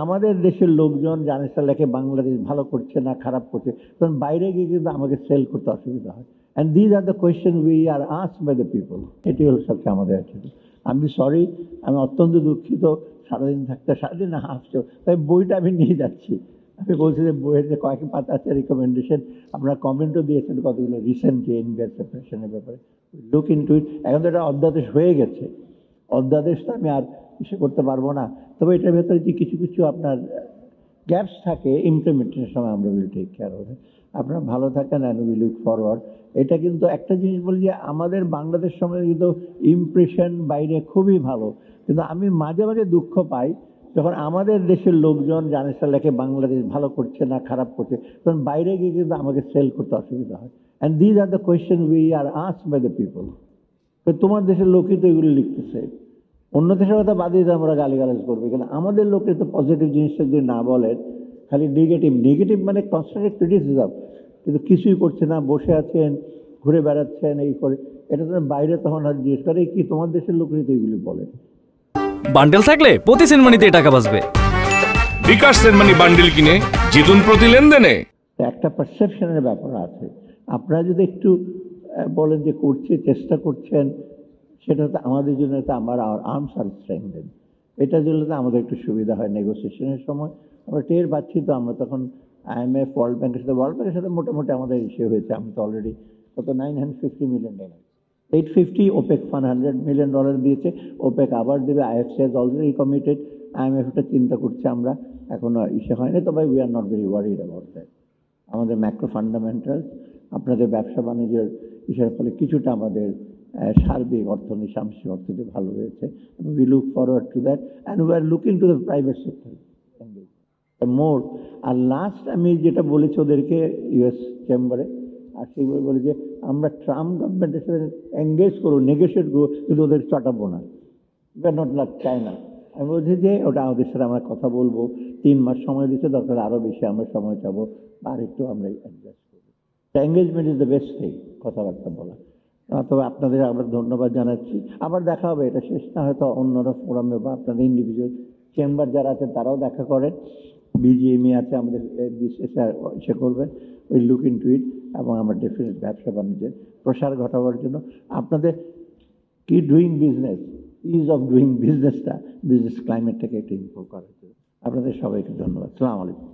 আমাদের দেশের লোকজন জানে সাল্লাহকে বাংলাদেশ ভালো করছে না খারাপ করছে, তখন বাইরে গিয়ে কিন্তু আমাকে সেল করতে অসুবিধা হয়। And these are the question we are asked by the people. এটি হল সবচেয়ে আমাদের অ্যাটিটিউড। আমি সরি, আমি অত্যন্ত দুঃখিত, সারাদিন থাকতে সারাদিন না হাসছো, তাই বইটা আমি নিয়ে যাচ্ছি। আমি বলছি যে বইয়ের যে কয়েক পাতা আছে রিকমেন্ডেশন, আপনারা কমেন্টও দিয়েছেন কতগুলো রিসেন্ট যে এনবিআর সেপারেশনের ব্যাপারে, লুক ইনটু ইট। এখন তো এটা অধ্যাদেশ হয়ে গেছে, অধ্যাদেশ তো আমি আর ইসে করতে পারবো না, তবে এটার ভেতরে যে কিছু কিছু আপনার গ্যাপস থাকে ইমপ্লিমেন্টেশনের সময় আমরা উইল টেক কেয়ার হবে। আপনারা ভালো থাকেন অ্যান্ড উই লুক ফরওয়ার্ড। এটা কিন্তু একটা জিনিস বলি যে আমাদের বাংলাদেশ সময় কিন্তু ইমপ্রেশন বাইরে খুবই ভালো, কিন্তু আমি মাঝে মাঝে দুঃখ পাই যখন আমাদের দেশের লোকজন জানে সাল্লাহকে বাংলাদেশ ভালো করছে না খারাপ করছে, তখন বাইরে গিয়ে কিন্তু আমাকে সেল করতে অসুবিধা হয়। And these are the question we are asked by the people. তোমার দেশের লোকই তো এগুলো লিখতেছে, অন্য দেশের কথা বাদ দিয়ে আমরা গালিগালাজ করবে, কিন্তু আমাদের লোকের তো পজিটিভ জিনিসটা যদি না বলেন, খালি নেগেটিভ নেগেটিভ মানে কনস্ট্রাকটিভ ক্রিটিসিজম, কিন্তু কিছুই করছে না, বসে আছেন, ঘুরে বেড়াচ্ছেন, এই করে। এটা তো বাইরে তখন আর জিজ্ঞেস করে কি তোমার দেশের লোকই তো এগুলি বলে। বান্ডেল থাকলে প্রতি সেনমানিতে টাকা বাঁচবে। বিকাশ সেনমানি বান্ডেল কিনে জিতুন প্রতি লেনদেনে। একটা পারসেপশনের ব্যাপার আছে, আপনারা যদি একটু বলেন যে করছে, চেষ্টা করছেন, সেটা তো আমাদের জন্য তো আমার আর্মস আর স্ট্রেংথেন, এটার জন্য তো আমাদের একটু সুবিধা হয় নেগোসিয়েশনের সময়। আমরা টের পাচ্ছি তো, আমরা তখন IMF ওয়ার্ল্ড ব্যাংকের সাথে মোটামুটি আমাদের ইস্যু হয়েছে। আমি তো অলরেডি কত $950 মিলিয়ন, 850 ওপেক ফান্ড $100 মিলিয়ন দিয়েছে, ওপেক আবার দেবে, IFC has already committed, IMF এটা চিন্তা করছে, আমরা এখনো ইস্যু হয়নি, তবে we are not very worried about that. আমাদের ম্যাক্রো ফান্ডামেন্টালস, আপনাদের ব্যবসা বাণিজ্যের ইস্যুর ফলে কিছুটা আমাদের সার্বিক অর্থনীতি, সামষ্টিক অর্থনীতি ভালো হয়েছে। We look forward to that and we are looking to the private sector more. আর লাস্ট আমি যেটা বলেছি ওদেরকে US চেম্বারে, আর সেইভাবে বলি যে আমরা ট্রাম্প গভর্নমেন্টের সাথে এঙ্গেজ করবো, নেগোশিয়েট করবো, কিন্তু ওদের চটাবো না। We are not like China. আমি বলছি যে ওটা ওদের সাথে আমরা কথা বলবো, 3 মাস সময় দিচ্ছে, দরকার আরও বেশি আমরা সময় চাবো, আর একটু আমরা অ্যাডজাস্ট করবো। Engagement is the best thing, কথাবার্তা বলা। তবে আপনাদের আবার ধন্যবাদ জানাচ্ছি। আবার দেখা হবে, এটা শেষ না, হয়তো অন্যরা ফোরামে বা আপনাদের ইন্ডিভিজুয়াল চেম্বার যারা আছেন তারাও দেখা করেন। BGME আছে আমাদের, সে করবেন, উই লুক ইনটু ইট, এবং আমরা ডেফিনেট ব্যবসা বাণিজ্যের প্রসার ঘটাবার জন্য আপনাদের কি doing business, is of doing বিজনেসটা, বিজনেস ক্লাইমেটটাকে একটু ইমপ্রুভ করার জন্য আপনাদের সবাইকে ধন্যবাদ। আসসালামু আলাইকুম।